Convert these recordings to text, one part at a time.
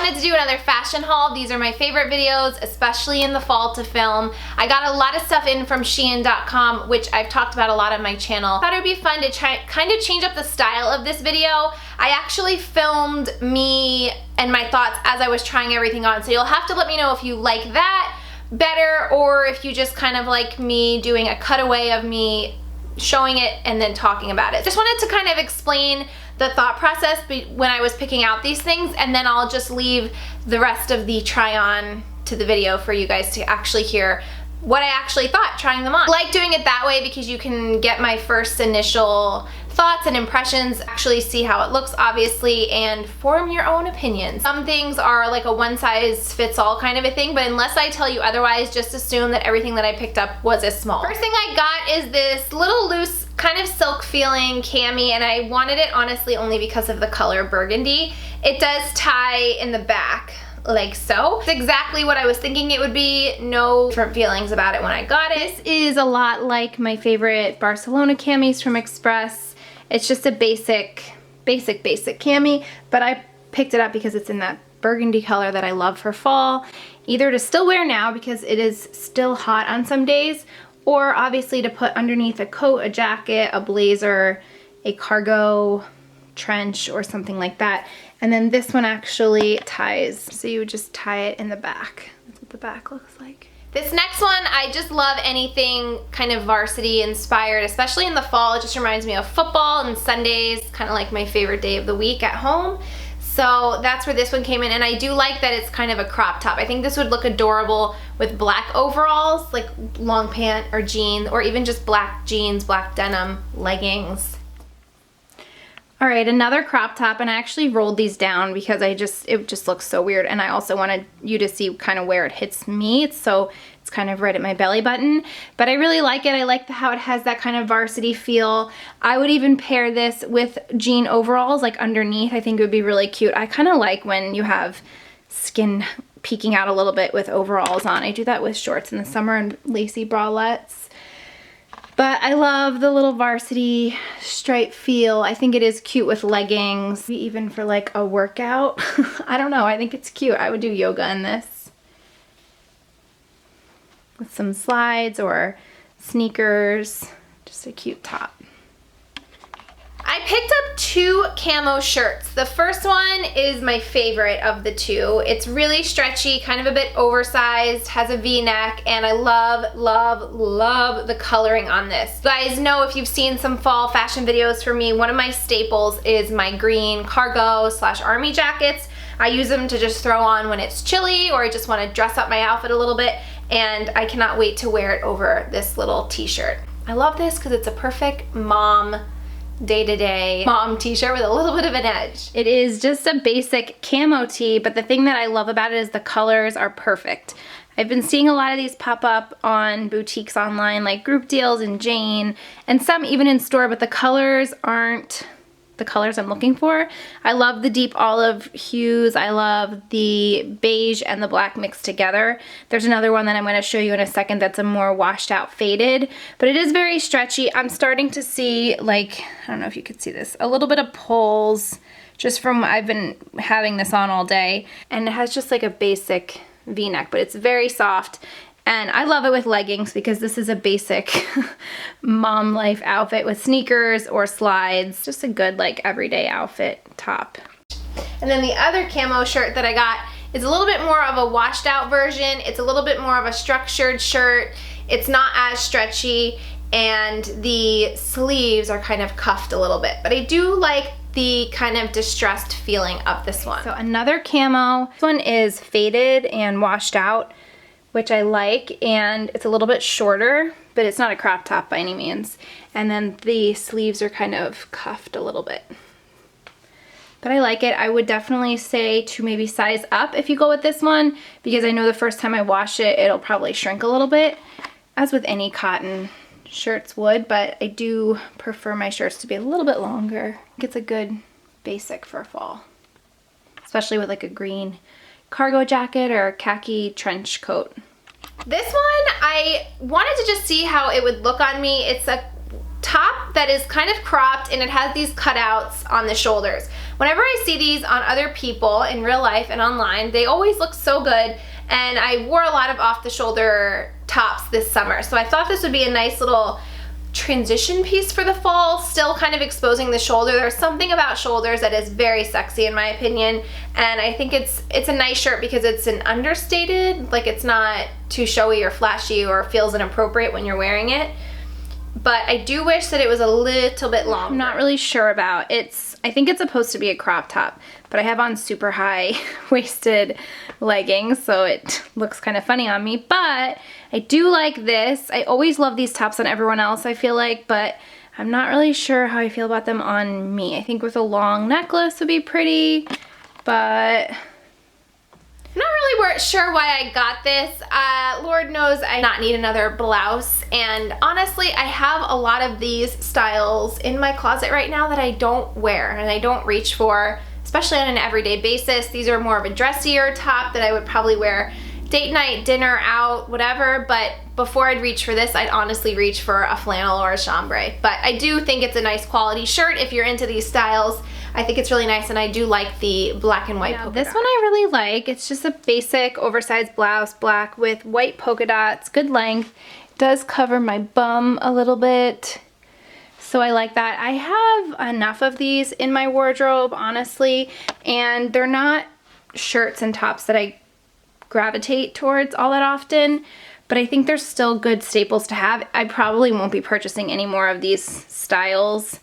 wanted to do another fashion haul. These are my favorite videos, especially in the fall to film. I got a lot of stuff in from Shein.com, which I've talked about a lot on my channel. I thought it would be fun to try kind of change up the style of this video. I actually filmed me and my thoughts as I was trying everything on, so you'll have to let me know if you like that better or if you just kind of like me doing a cutaway of me showing it and then talking about it. Just wanted to kind of explain the thought process when I was picking out these things, and then I'll just leave the rest of the try on to the video for you guys to actually hear what I actually thought trying them on. I like doing it that way because you can get my first initial thoughts and impressions, actually see how it looks obviously, and form your own opinions. Some things are like a one size fits all kind of a thing, but unless I tell you otherwise, just assume that everything that I picked up was a small. First thing I got is this little loose kind of silk feeling cami, and I wanted it honestly only because of the color burgundy. It does tie in the back like so. It's exactly what I was thinking it would be. No different feelings about it when I got it. This is a lot like my favorite Barcelona camis from Express. It's just a basic cami, but I picked it up because it's in that burgundy color that I love for fall, either to still wear now because it is still hot on some days, or obviously to put underneath a coat, a jacket, a blazer, a cargo trench, or something like that. And then this one actually ties, so you would just tie it in the back. That's what the back looks like. This next one, I just love anything kind of varsity inspired, especially in the fall. It just reminds me of football, and Sundays, kind of like my favorite day of the week at home. So that's where this one came in, and I do like that it's kind of a crop top. I think this would look adorable with black overalls, like long pant or jeans, or even just black jeans, black denim, leggings. All right, another crop top, and I actually rolled these down because it just looks so weird, and I also wanted you to see kind of where it hits me, so it's kind of right at my belly button, but I really like it. I like how it has that kind of varsity feel. I would even pair this with jean overalls, like underneath. I think it would be really cute. I kind of like when you have skin peeking out a little bit with overalls on. I do that with shorts in the summer and lacy bralettes. But I love the little varsity stripe feel. I think it is cute with leggings, even for like a workout. I don't know, I think it's cute. I would do yoga in this. With some slides or sneakers, just a cute top. I picked up two camo shirts. The first one is my favorite of the two. It's really stretchy, kind of a bit oversized, has a V-neck, and I love, love, love the coloring on this. You guys know, if you've seen some fall fashion videos for me, one of my staples is my green cargo / army jackets. I use them to just throw on when it's chilly or I just want to dress up my outfit a little bit, and I cannot wait to wear it over this little t-shirt. I love this because it's a perfect mom day-to-day mom t-shirt with a little bit of an edge. It is just a basic camo tee, but the thing that I love about it is the colors are perfect. I've been seeing a lot of these pop up on boutiques online, like Group Deals and Jane, and some even in store, but the colors aren't the colors I'm looking for. I love the deep olive hues. I love the beige and the black mixed together. There's another one that I'm going to show you in a second that's a more washed out faded, but it is very stretchy. I'm starting to see, like, I don't know if you could see this, a little bit of pulls just from I've been having this on all day, and it has just like a basic V-neck, but it's very soft. And I love it with leggings because this is a basic mom life outfit with sneakers or slides. Just a good like everyday outfit top. And then the other camo shirt that I got is a little bit more of a washed out version. It's a little bit more of a structured shirt. It's not as stretchy, and the sleeves are kind of cuffed a little bit. But I do like the kind of distressed feeling of this one. So another camo. This one is faded and washed out, which I like, and it's a little bit shorter, but it's not a crop top by any means. And then the sleeves are kind of cuffed a little bit. But I like it. I would definitely say to maybe size up if you go with this one, because I know the first time I wash it, it'll probably shrink a little bit, as with any cotton shirts would, but I do prefer my shirts to be a little bit longer. I think it's a good basic for fall, especially with like a green cargo jacket or khaki trench coat. This one, I wanted to just see how it would look on me. It's a top that is kind of cropped and it has these cutouts on the shoulders. whenever I see these on other people in real life and online, they always look so good. And I wore a lot of off-the-shoulder tops this summer, so I thought this would be a nice little transition piece for the fall, still kind of exposing the shoulder. There's something about shoulders that is very sexy in my opinion, and I think it's a nice shirt because it's an understated, like it's not too showy or flashy or feels inappropriate when you're wearing it. But I do wish that it was a little bit longer. I'm not really sure about it's. I think it's supposed to be a crop top, but I have on super high waisted leggings, so it looks kind of funny on me. But I do like this. I always love these tops on everyone else, I feel like, but I'm not really sure how I feel about them on me. I think with a long necklace would be pretty, but I'm not really sure why I got this. Lord knows I do not need another blouse, and honestly I have a lot of these styles in my closet right now that I don't wear and I don't reach for, especially on an everyday basis. These are more of a dressier top that I would probably wear date night, dinner, out, whatever, but before I'd reach for this, I'd honestly reach for a flannel or a chambray. But I do think it's a nice quality shirt if you're into these styles. I think it's really nice, and I do like the black and white polka dot. This one I really like. It's just a basic oversized blouse, black with white polka dots, good length. It does cover my bum a little bit, so I like that. I have enough of these in my wardrobe, honestly, and they're not shirts and tops that I gravitate towards all that often, but I think they're still good staples to have. I probably won't be purchasing any more of these styles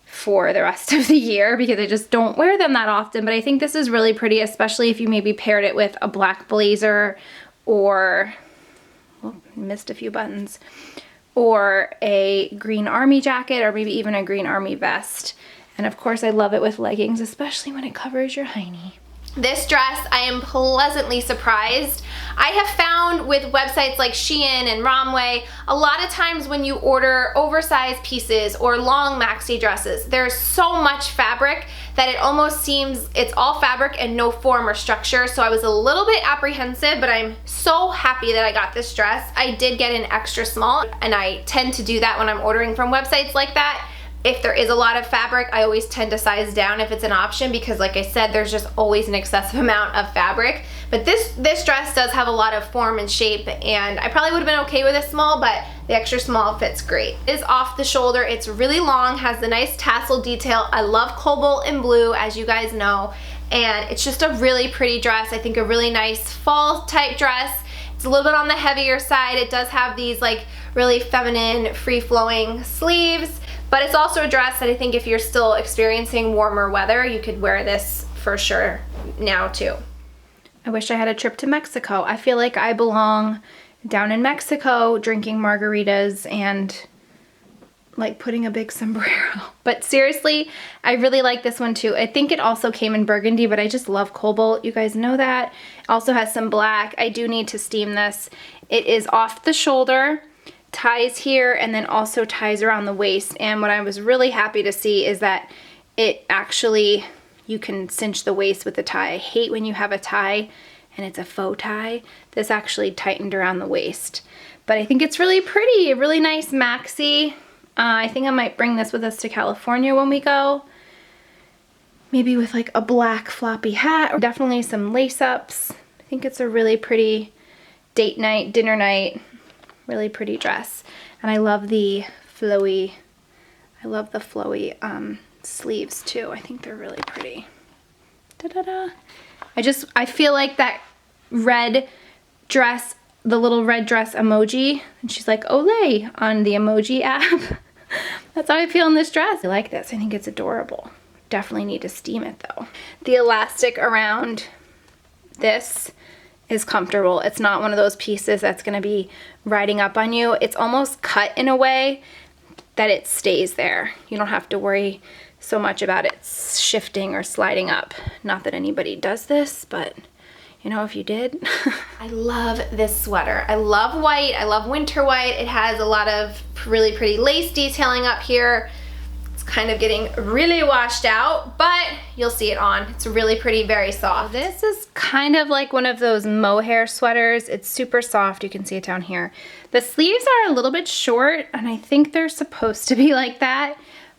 for the rest of the year because I just don't wear them that often, but I think this is really pretty, especially if you maybe paired it with a black blazer or, well, missed a few buttons, or a green army jacket, or maybe even a green army vest. And of course I love it with leggings, especially when it covers your hiney. This dress, I am pleasantly surprised. I have found with websites like Shein and Romwe, a lot of times when you order oversized pieces or long maxi dresses, there's so much fabric that it almost seems it's all fabric and no form or structure. So I was a little bit apprehensive, but I'm so happy that I got this dress. I did get an extra small, and I tend to do that when I'm ordering from websites like that. If there is a lot of fabric, I always tend to size down if it's an option because, like I said, there's just always an excessive amount of fabric. But this dress does have a lot of form and shape, and I probably would have been okay with a small, but the extra small fits great. It is off the shoulder, it's really long, has the nice tassel detail. I love cobalt and blue, as you guys know, and it's just a really pretty dress. I think a really nice fall type dress. It's a little bit on the heavier side. It does have these like really feminine, free-flowing sleeves. But it's also a dress that I think if you're still experiencing warmer weather, you could wear this for sure now too. I wish I had a trip to Mexico. I feel like I belong down in Mexico drinking margaritas and like putting a big sombrero. But seriously, I really like this one too. I think it also came in burgundy, but I just love cobalt. You guys know that. It also has some black. I do need to steam this. It is off the shoulder, ties here, and then also ties around the waist. And what I was really happy to see is that it actually, you can cinch the waist with the tie. I hate when you have a tie and it's a faux tie. This actually tightened around the waist. But I think it's really pretty, a really nice maxi. I think I might bring this with us to California when we go. Maybe with like a black floppy hat, or definitely some lace-ups. I think it's a really pretty date night, dinner night, really pretty dress. And I love the flowy, sleeves too. I think they're really pretty. Da-da-da. I feel like that red dress, the little red dress emoji, and she's like, Olay, on the emoji app. That's how I feel in this dress. I like this. I think it's adorable. Definitely need to steam it though. The elastic around this is comfortable. It's not one of those pieces that's gonna be riding up on you. It's almost cut in a way that it stays there. You don't have to worry so much about it shifting or sliding up. Not that anybody does this, but you know, if you did. I love this sweater. I love white. I love winter white. It has a lot of really pretty lace detailing up here. It's kind of getting really washed out, but you'll see it on. It's really pretty, very soft. This is kind of like one of those mohair sweaters. It's super soft. You can see it down here. The sleeves are a little bit short, and I think they're supposed to be like that,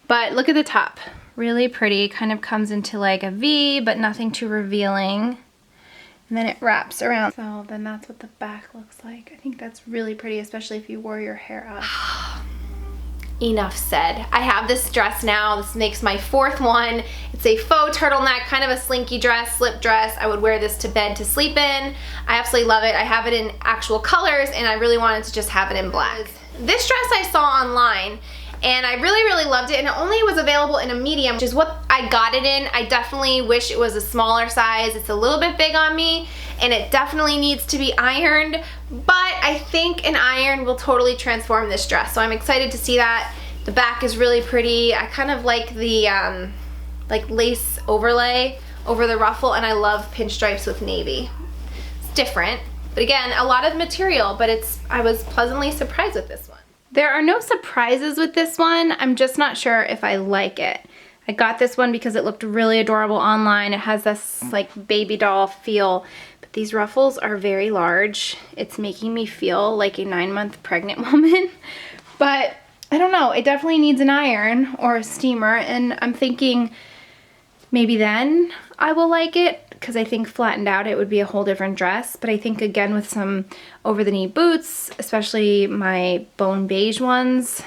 but look at the top. Really pretty. Kind of comes into like a V, but nothing too revealing. And then it wraps around. So then that's what the back looks like. I think that's really pretty, especially if you wore your hair up. Enough said. I have this dress now. This makes my 4th one. It's a faux turtleneck, kind of a slinky dress, slip dress. I would wear this to bed to sleep in. I absolutely love it. I have it in actual colors, and I really wanted to just have it in black. This dress I saw online, and I really loved it, and it only was available in a medium, which is what I got it in. I definitely wish it was a smaller size. It's a little bit big on me, and it definitely needs to be ironed, but I think an iron will totally transform this dress, so I'm excited to see that. The back is really pretty. I kind of like the like lace overlay over the ruffle, and I love pinstripes with navy. It's different, but again, a lot of material, but I was pleasantly surprised with this one. There are no surprises with this one. I'm just not sure if I like it. I got this one because it looked really adorable online. It has this like baby doll feel, but these ruffles are very large. It's making me feel like a 9-month pregnant woman, but I don't know. It definitely needs an iron or a steamer, and I'm thinking maybe then I will like it, because I think flattened out it would be a whole different dress. But I think again with some over-the-knee boots, especially my bone beige ones,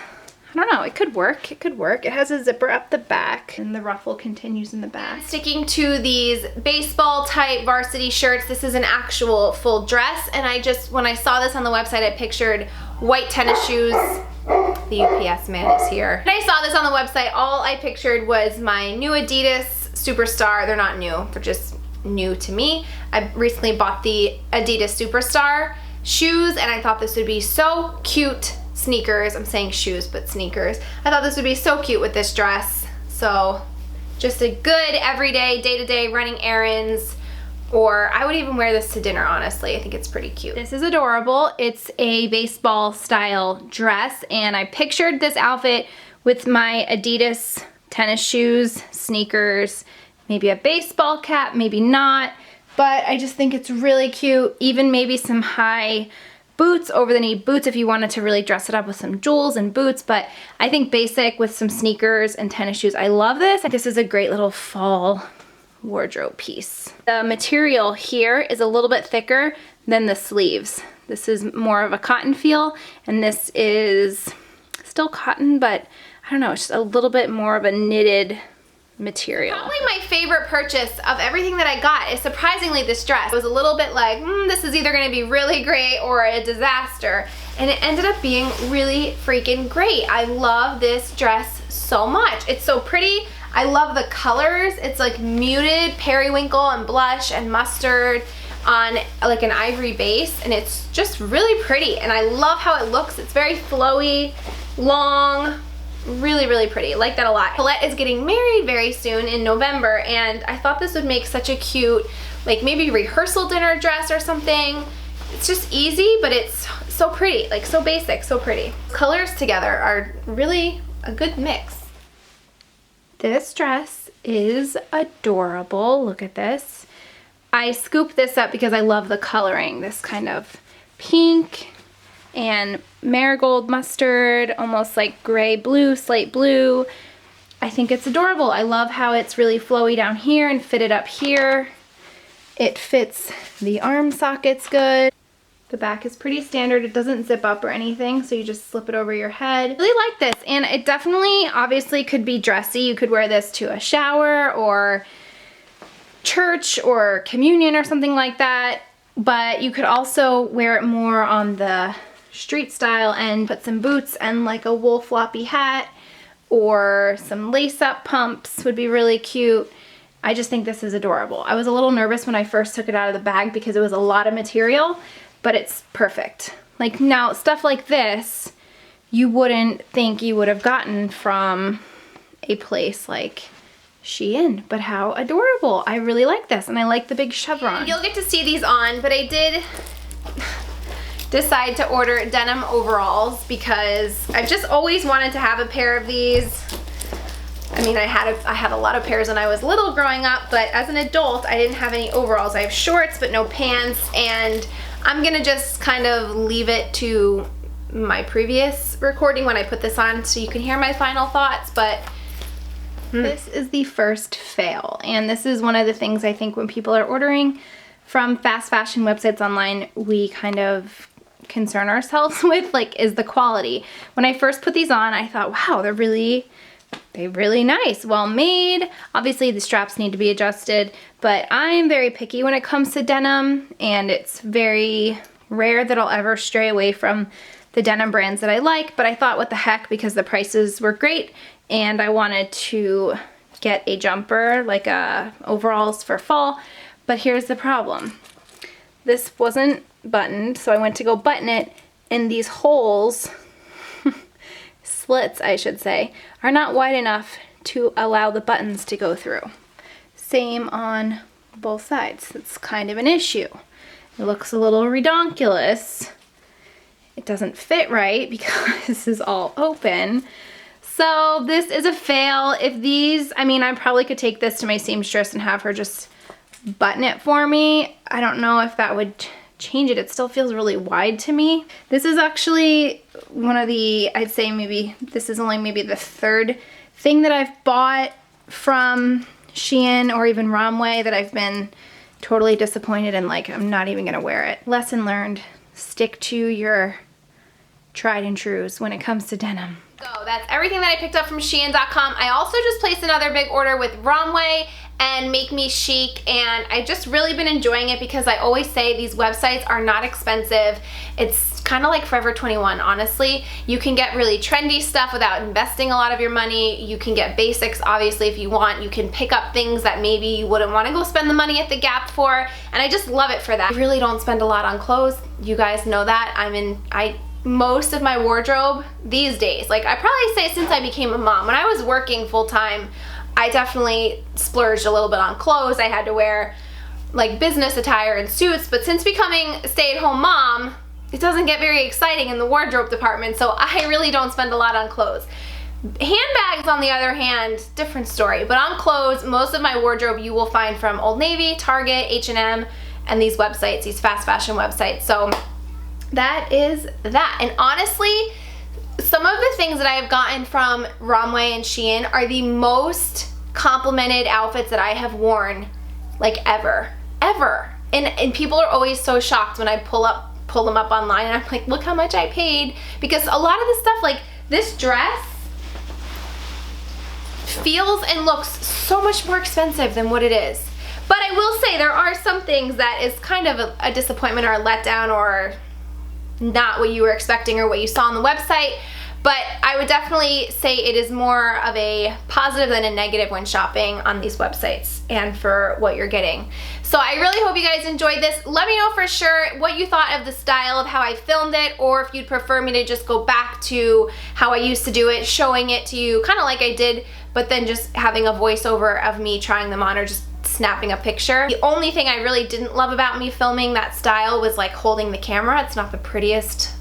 I don't know, it could work. It could work. It has a zipper up the back, and the ruffle continues in the back. Sticking to these baseball type varsity shirts, this is an actual full dress, and when I saw this on the website, I pictured white tennis shoes. The UPS man is here. When I saw this on the website, all I pictured was my new Adidas Superstar. They're not new, they're just new to me. I recently bought the Adidas Superstar shoes, and I thought this would be so cute. Sneakers, I'm saying shoes, but sneakers. I thought this would be so cute with this dress. So just a good everyday, day-to-day running errands, or I would even wear this to dinner, honestly. I think it's pretty cute. This is adorable. It's a baseball style dress, and I pictured this outfit with my Adidas tennis shoes, sneakers, maybe a baseball cap, maybe not, but I just think it's really cute. Even maybe some high boots, over the knee boots if you wanted to really dress it up with some jewels and boots, but I think basic with some sneakers and tennis shoes. I love this. This is a great little fall wardrobe piece. The material here is a little bit thicker than the sleeves. This is more of a cotton feel, and this is still cotton, but I don't know, it's just a little bit more of a knitted material. Probably my favorite purchase of everything that I got is surprisingly this dress. It was a little bit like, this is either gonna be really great or a disaster, and it ended up being really freaking great. I love this dress so much. It's so pretty. I love the colors. It's like muted periwinkle and blush and mustard on like an ivory base, and it's just really pretty, and I love how it looks. It's very flowy, long, really pretty. I like that a lot. Colette is getting married very soon in November, and I thought this would make such a cute, like maybe rehearsal dinner dress or something. It's just easy, but it's so pretty, like so basic, so pretty. Colors together are really a good mix. This dress is adorable. Look at this. I scooped this up because I love the coloring. This kind of pink and marigold mustard, almost like gray blue, slate blue. I think it's adorable. I love how it's really flowy down here and fitted up here. It fits the arm sockets good. The back is pretty standard. It doesn't zip up or anything, so you just slip it over your head. I really like this, and it definitely obviously could be dressy. You could wear this to a shower or church or communion or something like that, but you could also wear it more on the street style and put some boots and like a wool floppy hat, or some lace-up pumps would be really cute. I just think this is adorable. I was a little nervous when I first took it out of the bag because it was a lot of material, but it's perfect. Like now, stuff like this, you wouldn't think you would have gotten from a place like Shein, but how adorable. I really like this, and I like the big chevron. You'll get to see these on, but I did decide to order denim overalls because I've just always wanted to have a pair of these. I mean, I had a lot of pairs when I was little growing up, but as an adult, I didn't have any overalls. I have shorts, but no pants, and I'm gonna just kind of leave it to my previous recording when I put this on so you can hear my final thoughts, but This is the first fail, and this is one of the things I think when people are ordering from fast fashion websites online, we kind of concern ourselves with, like, is the quality. When I first put these on, I thought, wow, they're really nice, well made. Obviously the straps need to be adjusted, but I'm very picky when it comes to denim, and it's very rare that I'll ever stray away from the denim brands that I like, but I thought, what the heck, because the prices were great and I wanted to get a jumper, like overalls for fall. But here's the problem. This wasn't buttoned, so I went to go button it, and these holes, slits I should say, are not wide enough to allow the buttons to go through. Same on both sides. It's kind of an issue. It looks a little redonkulous. It doesn't fit right because this is all open. So this is a fail. If these, I mean, I probably could take this to my seamstress and have her just button it for me. I don't know if that would change it. It still feels really wide to me. This is actually one of the, I'd say maybe, this is only maybe the third thing that I've bought from Shein or even Romwe that I've been totally disappointed and like, I'm not even gonna wear it. Lesson learned, stick to your tried and trues when it comes to denim. So that's everything that I picked up from Shein.com. I also just placed another big order with Romwe and Make Me Chic, and I've just really been enjoying it because I always say these websites are not expensive. It's kind of like Forever 21, honestly. You can get really trendy stuff without investing a lot of your money. You can get basics, obviously, if you want. You can pick up things that maybe you wouldn't want to go spend the money at the Gap for, and I just love it for that. I really don't spend a lot on clothes. You guys know that. Most of my wardrobe these days, like I probably say since I became a mom. When I was working full-time, I definitely splurged a little bit on clothes. I had to wear like business attire and suits, but since becoming a stay-at-home mom, it doesn't get very exciting in the wardrobe department, so I really don't spend a lot on clothes. Handbags, on the other hand, different story, but on clothes, most of my wardrobe you will find from Old Navy, Target, H&M, and these websites, these fast fashion websites. So that is that. And honestly, some of the things that I have gotten from Romwe and Shein are the most complimented outfits that I have worn, like ever. And people are always so shocked when I pull them up online, and I'm like, look how much I paid. Because a lot of the stuff, like this dress, feels and looks so much more expensive than what it is. But I will say there are some things that is kind of a disappointment or a letdown, or not what you were expecting or what you saw on the website, but I would definitely say it is more of a positive than a negative when shopping on these websites and for what you're getting. So I really hope you guys enjoyed this. Let me know for sure what you thought of the style of how I filmed it, or if you'd prefer me to just go back to how I used to do it, showing it to you kind of like I did, but then just having a voiceover of me trying them on or just snapping a picture. The only thing I really didn't love about me filming that style was like holding the camera. It's not the prettiest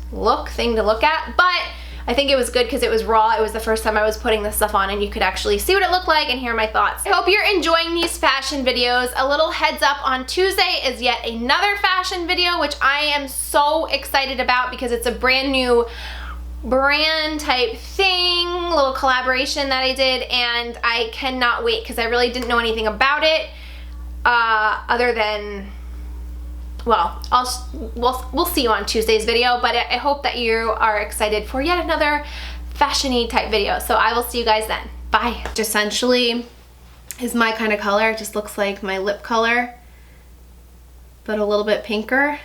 thing to look at, but I think it was good because it was raw. It was the first time I was putting this stuff on and you could actually see what it looked like and hear my thoughts. I hope you're enjoying these fashion videos. A little heads up, on Tuesday is yet another fashion video, which I am so excited about because it's a brand new brand type thing, little collaboration that I did, and I cannot wait because I really didn't know anything about it other than, well, we'll see you on Tuesday's video, but I hope that you are excited for yet another fashion-y type video. So I will see you guys then. Bye. Which essentially is my kind of color. It just looks like my lip color, but a little bit pinker.